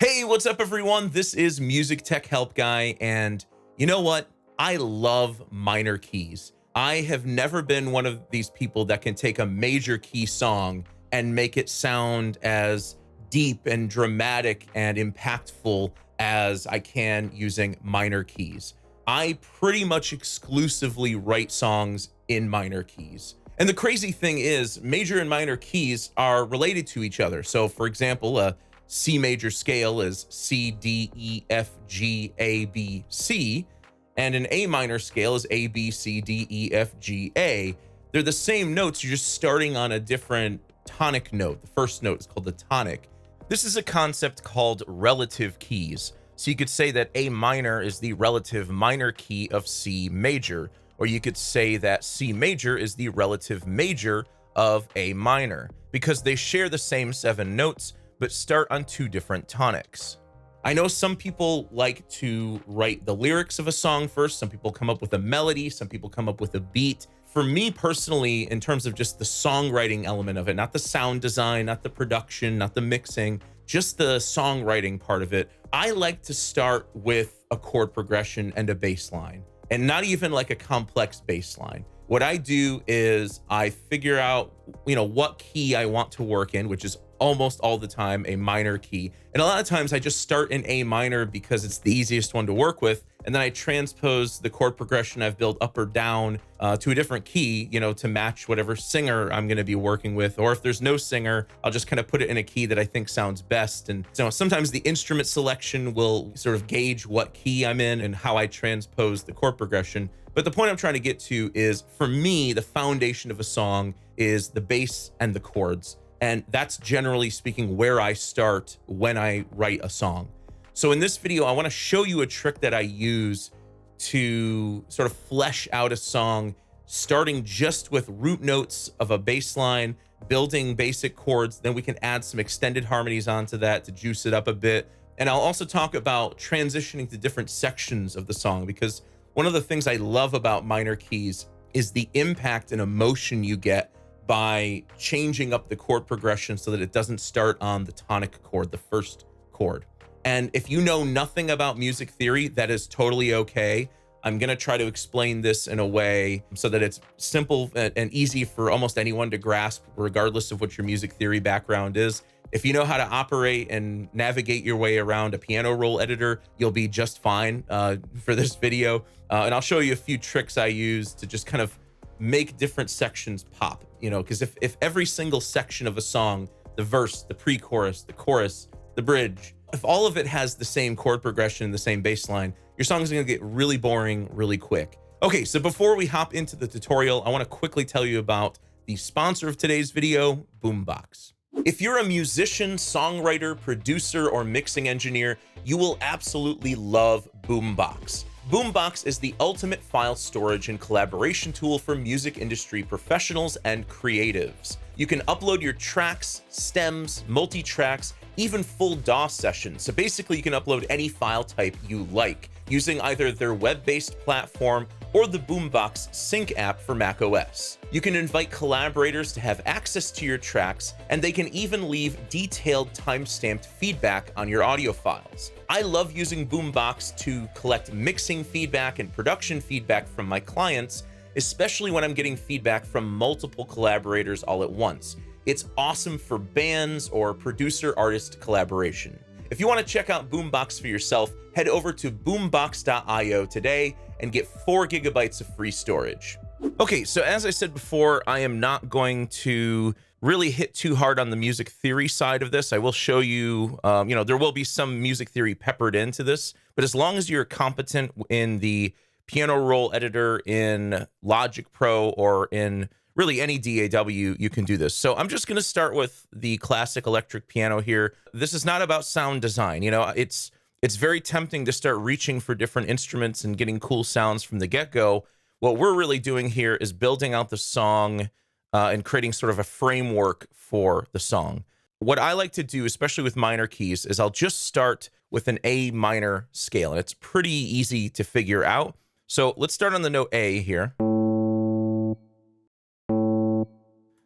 Hey, what's up, everyone? This is Music Tech Help Guy, and you know what? I love minor keys. I have never been one of these people that can take a major key song and make it sound as deep and dramatic and impactful as I can using minor keys. I pretty much exclusively write songs in minor keys. And the crazy thing is, major and minor keys are related to each other. So, for example, a C major scale is C, D, E, F, G, A, B, C, and an A minor scale is A, B, C, D, E, F, G, A. They're the same notes, you're just starting on a different tonic note. The first note is called the tonic. This is a concept called relative keys. So you could say that A minor is the relative minor key of C major, or you could say that C major is the relative major of A minor, because they share the same 7 notes, but start on 2 different tonics. I know some people like to write the lyrics of a song first. Some people come up with a melody. Some people come up with a beat. For me personally, in terms of just the songwriting element of it, not the sound design, not the production, not the mixing, just the songwriting part of it, I like to start with a chord progression and a bass line, and not even like a complex bass line. What I do is I figure out, what key I want to work in, which is almost all the time a minor key. And a lot of times I just start in A minor because it's the easiest one to work with. And then I transpose the chord progression I've built up or down to a different key, to match whatever singer I'm going to be working with. Or if there's no singer, I'll just kind of put it in a key that I think sounds best. And so sometimes the instrument selection will sort of gauge what key I'm in and how I transpose the chord progression. But the point I'm trying to get to is, for me, the foundation of a song is the bass and the chords. And that's, generally speaking, where I start when I write a song. So in this video, I want to show you a trick that I use to sort of flesh out a song, starting just with root notes of a bass line, building basic chords. Then we can add some extended harmonies onto that to juice it up a bit. And I'll also talk about transitioning to different sections of the song, because one of the things I love about minor keys is the impact and emotion you get by changing up the chord progression so that it doesn't start on the tonic chord, the first chord. And if you know nothing about music theory, that is totally okay. I'm going to try to explain this in a way so that it's simple and easy for almost anyone to grasp, regardless of what your music theory background is. If you know how to operate and navigate your way around a piano roll editor, you'll be just fine for this video. And I'll show you a few tricks I use to just kind of make different sections pop, because if every single section of a song, the verse, the pre-chorus, the chorus, the bridge, if all of it has the same chord progression, the same bass line, your song is going to get really boring really quick. Okay, so before we hop into the tutorial, I want to quickly tell you about the sponsor of today's video, Boombox. If you're a musician, songwriter, producer, or mixing engineer, you will absolutely love Boombox. Boombox is the ultimate file storage and collaboration tool for music industry professionals and creatives. You can upload your tracks, stems, multi-tracks, even full DAW sessions. So basically you can upload any file type you like using either their web-based platform or the Boombox Sync app for macOS. You can invite collaborators to have access to your tracks, and they can even leave detailed time-stamped feedback on your audio files. I love using Boombox to collect mixing feedback and production feedback from my clients, especially when I'm getting feedback from multiple collaborators all at once. It's awesome for bands or producer-artist collaboration. If you want to check out Boombox for yourself, head over to boombox.io today and get 4 gigabytes of free storage. Okay, so as I said before, I am not going to really hit too hard on the music theory side of this. I will show you, there will be some music theory peppered into this, but as long as you're competent in the piano roll editor, in Logic Pro, or in really any DAW, you can do this. So I'm just going to start with the classic electric piano here. This is not about sound design. It's very tempting to start reaching for different instruments and getting cool sounds from the get-go. What we're really doing here is building out the song and creating sort of a framework for the song. What I like to do, especially with minor keys, is I'll just start with an A minor scale. And it's pretty easy to figure out. So let's start on the note A here.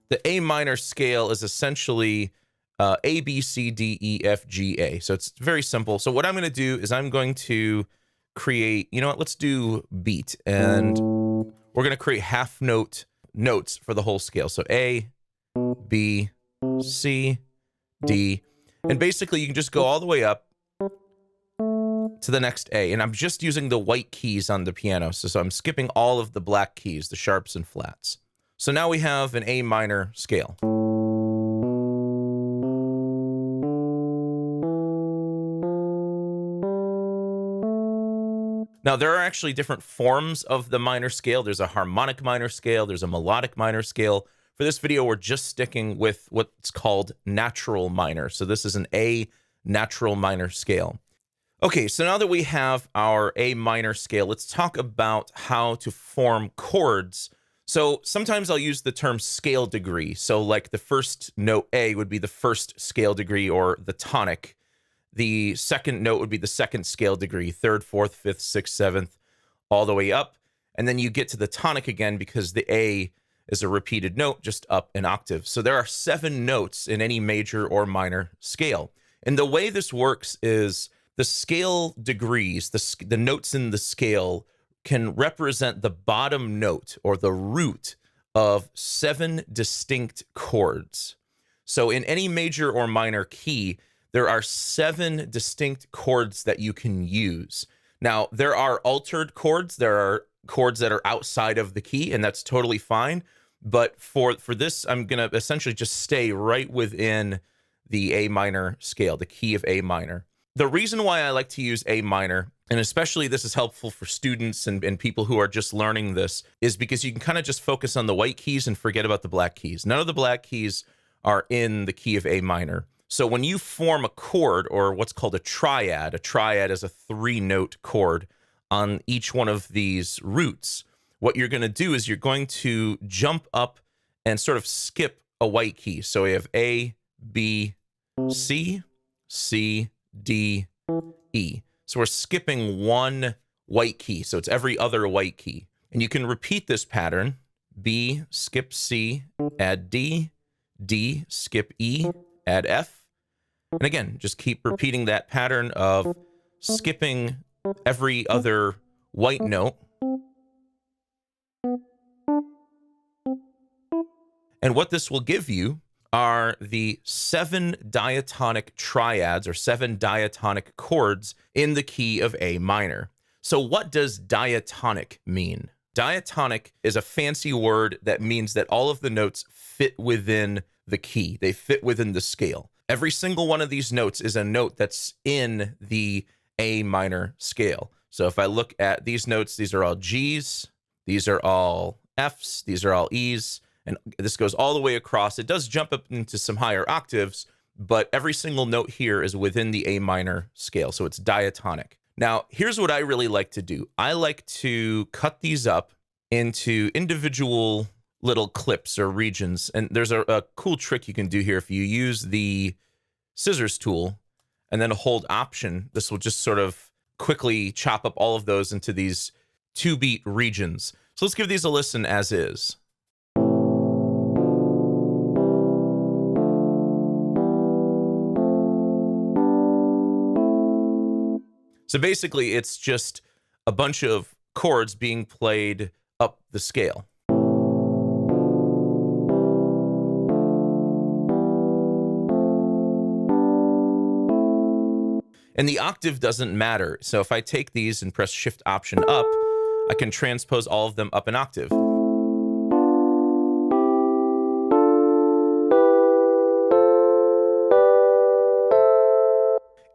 The A minor scale is essentially A, B, C, D, E, F, G, A. So it's very simple. So what I'm going to do is I'm going to create, you know what, let's do beat. And we're going to create half note notes for the whole scale. So A, B, C, D. And basically you can just go all the way up to the next A. And I'm just using the white keys on the piano. So I'm skipping all of the black keys, the sharps and flats. So now we have an A minor scale. Now, there are actually different forms of the minor scale. There's a harmonic minor scale. There's a melodic minor scale. For this video, we're just sticking with what's called natural minor. So this is an A natural minor scale. Okay, so now that we have our A minor scale, let's talk about how to form chords. So sometimes I'll use the term scale degree. So like the first note A would be the first scale degree, or the tonic. The second note would be the second scale degree, third, fourth, fifth, sixth, seventh, all the way up. And then you get to the tonic again because the A is a repeated note, just up an octave. So there are 7 notes in any major or minor scale. And the way this works is the scale degrees, the notes in the scale, can represent the bottom note or the root of 7 distinct chords. So in any major or minor key, there are 7 distinct chords that you can use. Now, there are altered chords. There are chords that are outside of the key, and that's totally fine. But for this, I'm going to essentially just stay right within the A minor scale, the key of A minor. The reason why I like to use A minor, and especially this is helpful for students and people who are just learning this, is because you can kind of just focus on the white keys and forget about the black keys. None of the black keys are in the key of A minor. So when you form a chord, or what's called a triad is a 3-note chord on each one of these roots, what you're going to do is you're going to jump up and sort of skip a white key. So we have A, B, C, C, D, E. So we're skipping one white key. So it's every other white key. And you can repeat this pattern. B, skip C, add D, D, skip E, add F. And again, just keep repeating that pattern of skipping every other white note. And what this will give you are the 7 diatonic triads, or 7 diatonic chords in the key of A minor. So what does diatonic mean? Diatonic is a fancy word that means that all of the notes fit within the key. They fit within the scale. Every single one of these notes is a note that's in the A minor scale. So if I look at these notes, these are all Gs, these are all Fs, these are all Es, and this goes all the way across. It does jump up into some higher octaves, but every single note here is within the A minor scale, so it's diatonic. Now, here's what I really like to do. I like to cut these up into individual little clips or regions. And there's a cool trick you can do here. If you use the scissors tool and then hold Option, this will just sort of quickly chop up all of those into these 2-beat regions. So let's give these a listen as is. So basically, it's just a bunch of chords being played up the scale. And the octave doesn't matter. So if I take these and press Shift Option up, I can transpose all of them up an octave.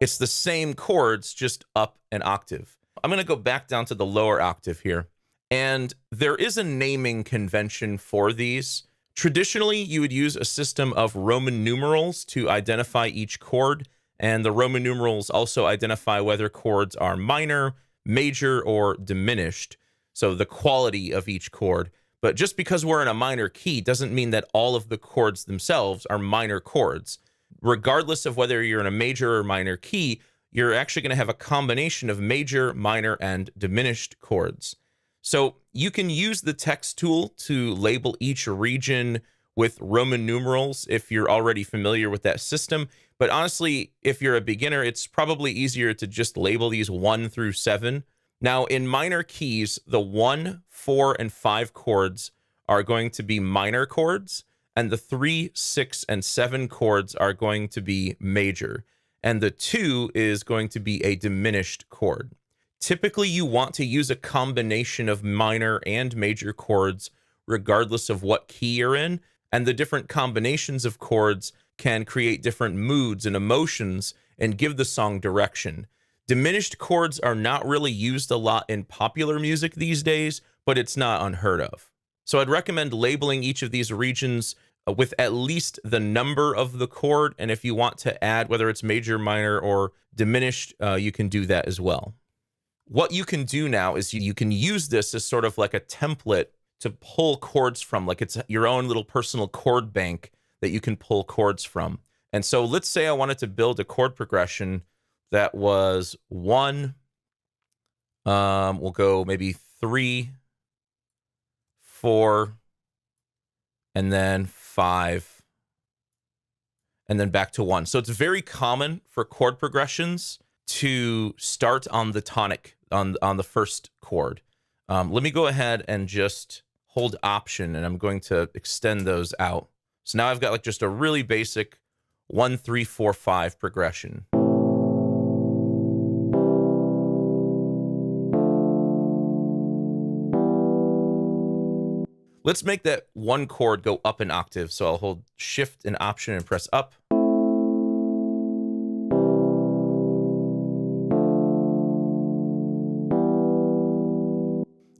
It's the same chords, just up an octave. I'm going to go back down to the lower octave here. And there is a naming convention for these. Traditionally, you would use a system of Roman numerals to identify each chord. And the Roman numerals also identify whether chords are minor, major, or diminished. So the quality of each chord. But just because we're in a minor key doesn't mean that all of the chords themselves are minor chords. Regardless of whether you're in a major or minor key, you're actually going to have a combination of major, minor, and diminished chords. So you can use the text tool to label each region with Roman numerals if you're already familiar with that system. But honestly, if you're a beginner, it's probably easier to just label these 1 through 7. Now, in minor keys, the 1, 4, and 5 chords are going to be minor chords, and the 3, 6, and 7 chords are going to be major, and the 2 is going to be a diminished chord. Typically, you want to use a combination of minor and major chords regardless of what key you're in, and the different combinations of chords can create different moods and emotions and give the song direction. Diminished chords are not really used a lot in popular music these days, but it's not unheard of. So I'd recommend labeling each of these regions with at least the number of the chord, and if you want to add whether it's major, minor, or diminished, you can do that as well. What you can do now is you can use this as sort of like a template to pull chords from, like it's your own little personal chord bank that you can pull chords from. And so let's say I wanted to build a chord progression that was 1, we'll go maybe 3, 4, and then 5, and then back to 1. So it's very common for chord progressions to start on the tonic, on the first chord. Let me go ahead and just hold Option, and I'm going to extend those out. So now I've got like just a really basic 1, 3, 4, 5 progression. Let's make that one chord go up an octave. So I'll hold Shift and Option and press up.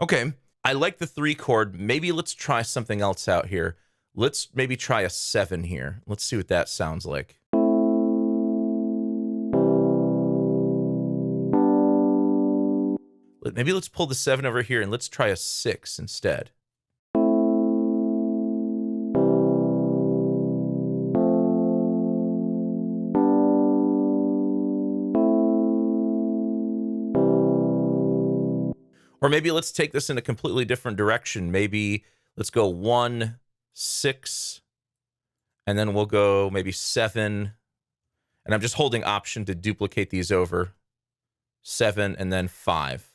Okay, I like the 3 chord. Maybe let's try something else out here. Let's maybe try a 7 here. Let's see what that sounds like. Maybe let's pull the 7 over here and let's try a 6 instead. Or maybe let's take this in a completely different direction. Maybe let's go 1, 6, and then we'll go maybe 7. And I'm just holding Option to duplicate these over. 7 and then 5.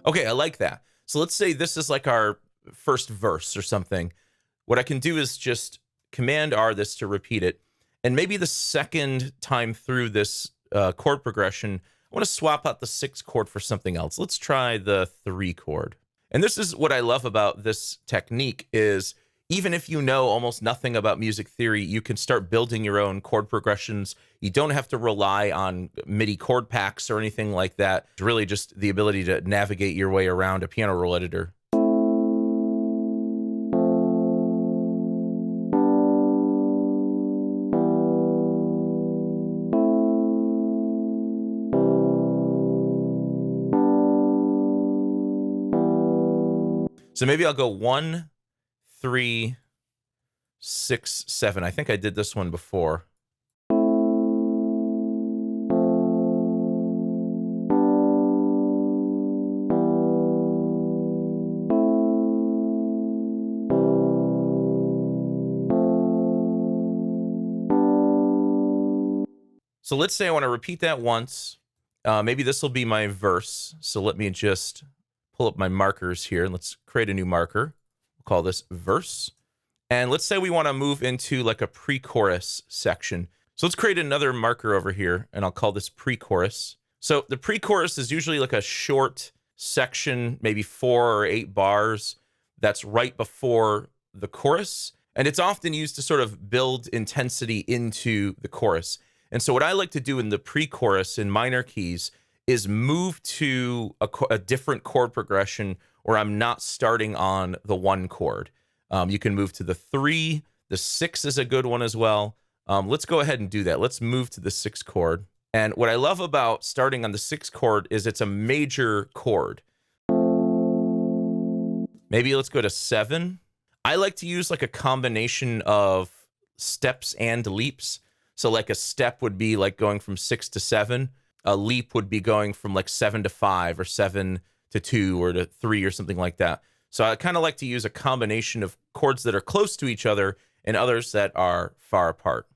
Okay, I like that. So let's say this is like our first verse or something. What I can do is just Command R this to repeat it. And maybe the second time through this chord progression, I want to swap out the 6 chord for something else. Let's try the 3 chord. And this is what I love about this technique is even if you know almost nothing about music theory, you can start building your own chord progressions. You don't have to rely on MIDI chord packs or anything like that. It's really just the ability to navigate your way around a piano roll editor. So maybe I'll go 1, 3, 6, 7. I think I did this one before. So let's say I want to repeat that once. Maybe this will be my verse. So let me just pull up my markers here and let's create a new marker. We'll call this verse. And let's say we want to move into like a pre-chorus section. So let's create another marker over here and I'll call this pre-chorus. So the pre-chorus is usually like a short section, maybe 4 or 8 bars that's right before the chorus. And it's often used to sort of build intensity into the chorus. And so what I like to do in the pre-chorus in minor keys is move to a different chord progression where I'm not starting on the 1 chord. You can move to the 3. The 6 is a good one as well. Let's go ahead and do that. Let's move to the 6 chord. And what I love about starting on the 6 chord is it's a major chord. Maybe let's go to 7. I like to use like a combination of steps and leaps. So like a step would be like going from 6 to 7. A leap would be going from like 7 to 5 or 7 to 2 or to 3 or something like that. So I kind of like to use a combination of chords that are close to each other and others that are far apart.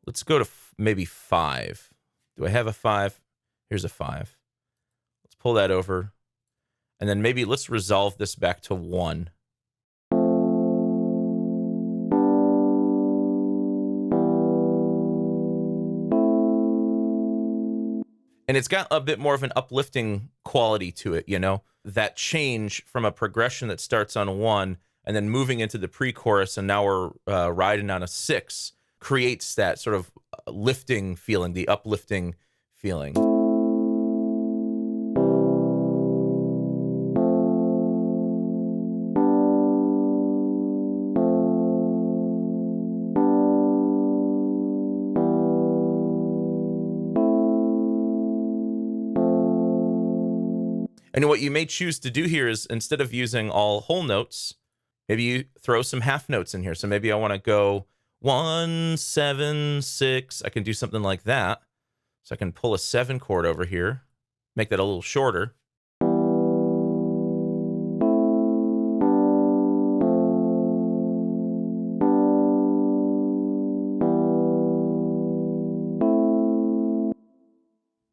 Let's go to maybe 5. Do I have a 5? Here's a 5. Let's pull that over. And then maybe let's resolve this back to 1. And it's got a bit more of an uplifting quality to it, you know? That change from a progression that starts on 1 and then moving into the pre-chorus, and now we're riding on a 6, creates that sort of lifting feeling, the uplifting feeling. And what you may choose to do here is, instead of using all whole notes, maybe you throw some half notes in here. So maybe I want to go 1, 7, 6. I can do something like that. So I can pull a 7 chord over here, make that a little shorter.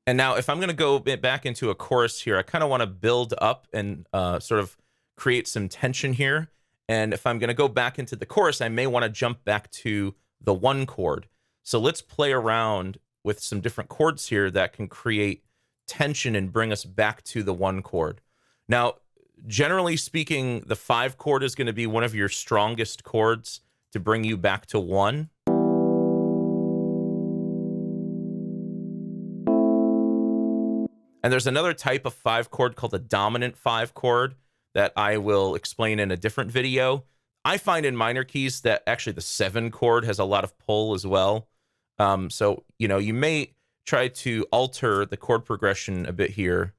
And now if I'm going to go back into a chorus here, I kind of want to build up and sort of create some tension here. And if I'm going to go back into the chorus, I may want to jump back to the 1 chord. So let's play around with some different chords here that can create tension and bring us back to the 1 chord. Now, generally speaking, the 5 chord is going to be one of your strongest chords to bring you back to 1. And there's another type of 5 chord called a dominant 5 chord that I will explain in a different video. I find in minor keys that actually the 7 chord has a lot of pull as well. So, you know, you may try to alter the chord progression a bit here.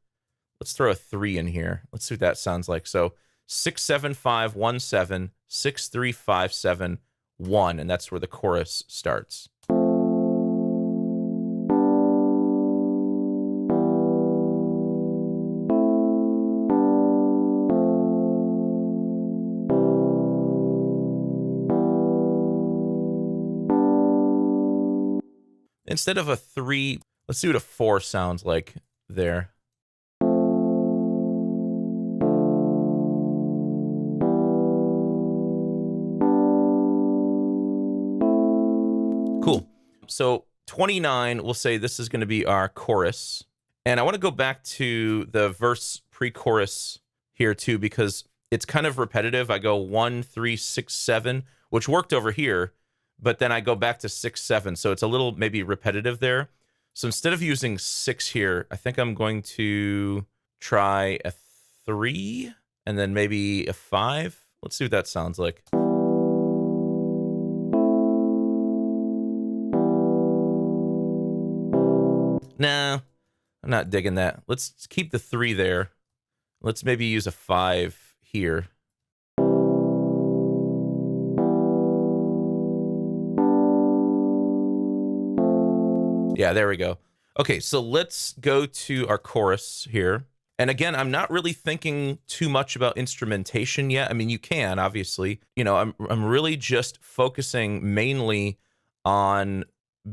Let's throw a 3 in here. Let's see what that sounds like. So 6, 7, 5, 1, 7, 6, 3, 5, 7, 1. And that's where the chorus starts. Instead of a 3, let's see what a 4 sounds like there. Cool. So 29, we'll say this is going to be our chorus. And I want to go back to the verse pre-chorus here too, because it's kind of repetitive. I go 1, 3, 6, 7, which worked over here, but then I go back to 6, 7. So it's a little maybe repetitive there. So instead of using 6 here, I think I'm going to try a 3 and then maybe a 5. Let's see what that sounds like. Nah, I'm not digging that. Let's keep the 3 there. Let's maybe use a 5 here. Yeah, there we go. Okay, so let's go to our chorus here. And again, I'm not really thinking too much about instrumentation yet. I mean, you can, obviously. You know, I'm really just focusing mainly on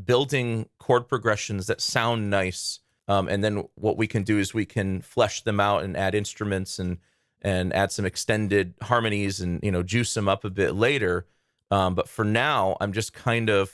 building chord progressions that sound nice. And then what we can do is we can flesh them out and add instruments and add some extended harmonies and, you know, juice them up a bit later. But for now, I'm just kind of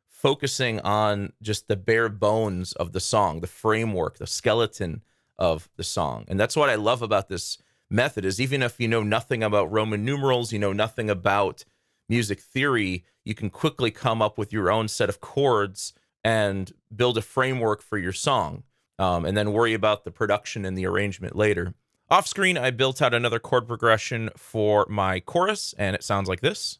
focusing on just the bare bones of the song, the framework, the skeleton of the song. And that's what I love about this method, is even if you know nothing about Roman numerals, you know nothing about music theory, you can quickly come up with your own set of chords and build a framework for your song, and then worry about the production and the arrangement later. Off screen, I built out another chord progression for my chorus, and it sounds like this.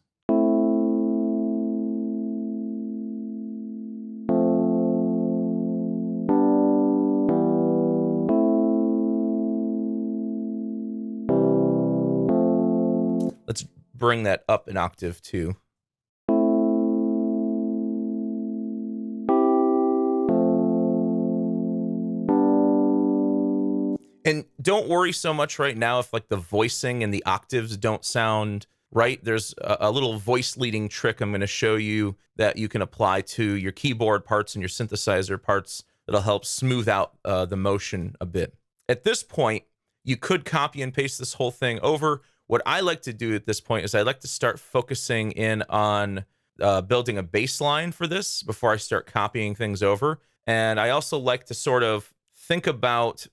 Let's bring that up an octave too. And don't worry so much right now if like the voicing and the octaves don't sound right. There's a little voice leading trick I'm going to show you that you can apply to your keyboard parts and your synthesizer parts that'll help smooth out the motion a bit. At this point, you could copy and paste this whole thing over. What I like to do at this point is I like to start focusing in on building a bass line for this before I start copying things over. And I also like to sort of think about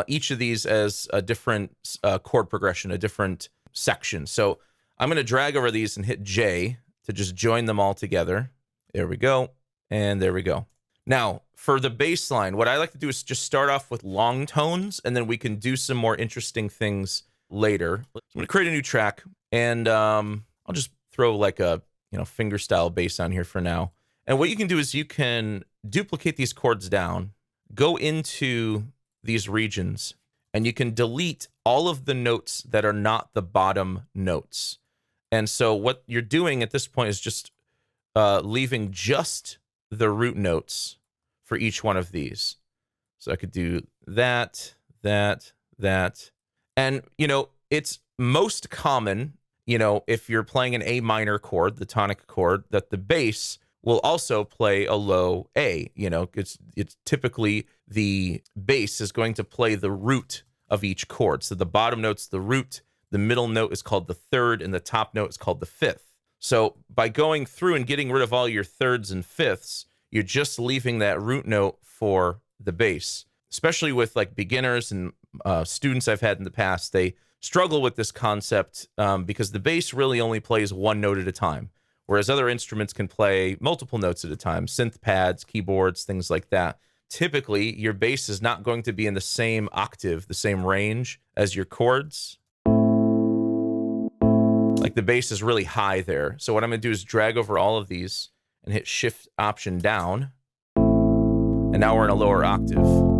each of these as a different chord progression, a different section. So I'm going to drag over these and hit J to just join them all together. There we go. And there we go. Now, for the bass line, what I like to do is just start off with long tones, and then we can do some more interesting things later. So I'm going to create a new track, and I'll just throw like a finger-style bass on here for now. And what you can do is you can duplicate these chords down, go into these regions, and you can delete all of the notes that are not the bottom notes. And so what you're doing at this point is just leaving just the root notes for each one of these. So I could do that, that, that. And, it's most common, if you're playing an A minor chord, the tonic chord, that the bass will also play a low A. It's typically the bass is going to play the root of each chord. So the bottom note's the root, the middle note is called the third, and the top note is called the fifth. So by going through and getting rid of all your thirds and fifths, you're just leaving that root note for the bass. Especially with like beginners and students I've had in the past, they struggle with this concept because the bass really only plays one note at a time, whereas other instruments can play multiple notes at a time, synth pads, keyboards, things like that. Typically, your bass is not going to be in the same octave, the same range as your chords. Like the bass is really high there. So what I'm going to do is drag over all of these and hit Shift Option down. And now we're in a lower octave.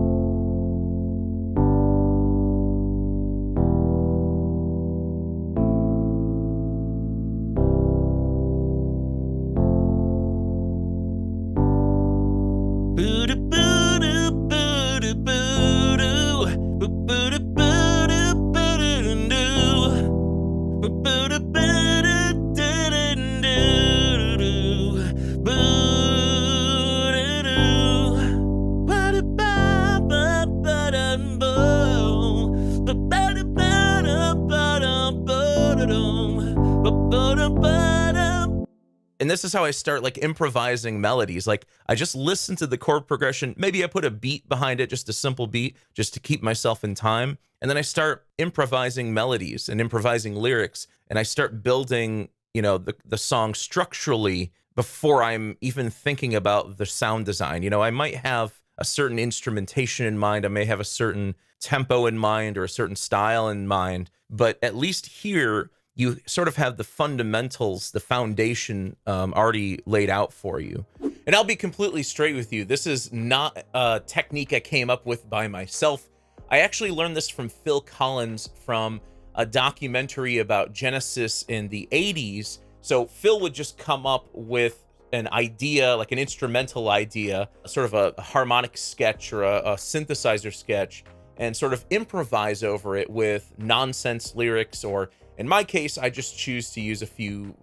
And this is how I start like improvising melodies. Like I just listen to the chord progression. Maybe I put a beat behind it, just a simple beat, just to keep myself in time. And then I start improvising melodies and improvising lyrics. And I start building, the song structurally before I'm even thinking about the sound design. I might have a certain instrumentation in mind. I may have a certain tempo in mind or a certain style in mind. But at least here, you sort of have the fundamentals, the foundation already laid out for you. And I'll be completely straight with you. This is not a technique I came up with by myself. I actually learned this from Phil Collins from a documentary about Genesis in the 80s. So Phil would just come up with an idea, like an instrumental idea, sort of a harmonic sketch or a synthesizer sketch, and sort of improvise over it with nonsense lyrics, or in my case, I just choose to use a few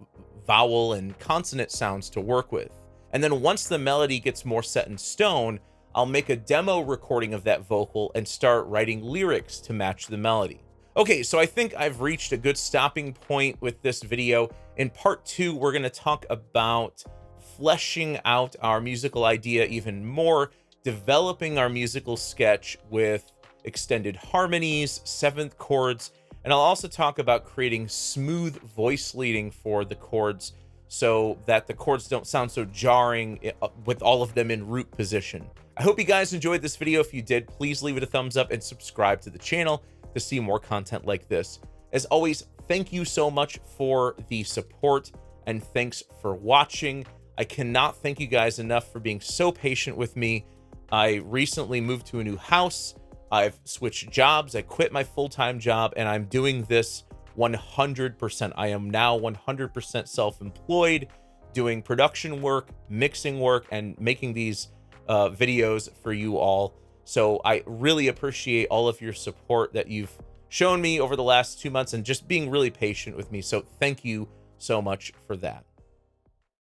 vowel and consonant sounds to work with. And then once the melody gets more set in stone, I'll make a demo recording of that vocal and start writing lyrics to match the melody. Okay, so I think I've reached a good stopping point with this video. In part 2, we're going to talk about fleshing out our musical idea even more, developing our musical sketch with extended harmonies, seventh chords, and I'll also talk about creating smooth voice leading for the chords so that the chords don't sound so jarring with all of them in root position. I hope you guys enjoyed this video. If you did, please leave it a thumbs up and subscribe to the channel to see more content like this. As always, thank you so much for the support and thanks for watching. I cannot thank you guys enough for being so patient with me. I recently moved to a new house. I've switched jobs. I quit my full-time job and I'm doing this 100%. I am now 100% self-employed, doing production work, mixing work, and making these videos for you all. So I really appreciate all of your support that you've shown me over the last 2 months and just being really patient with me. So thank you so much for that.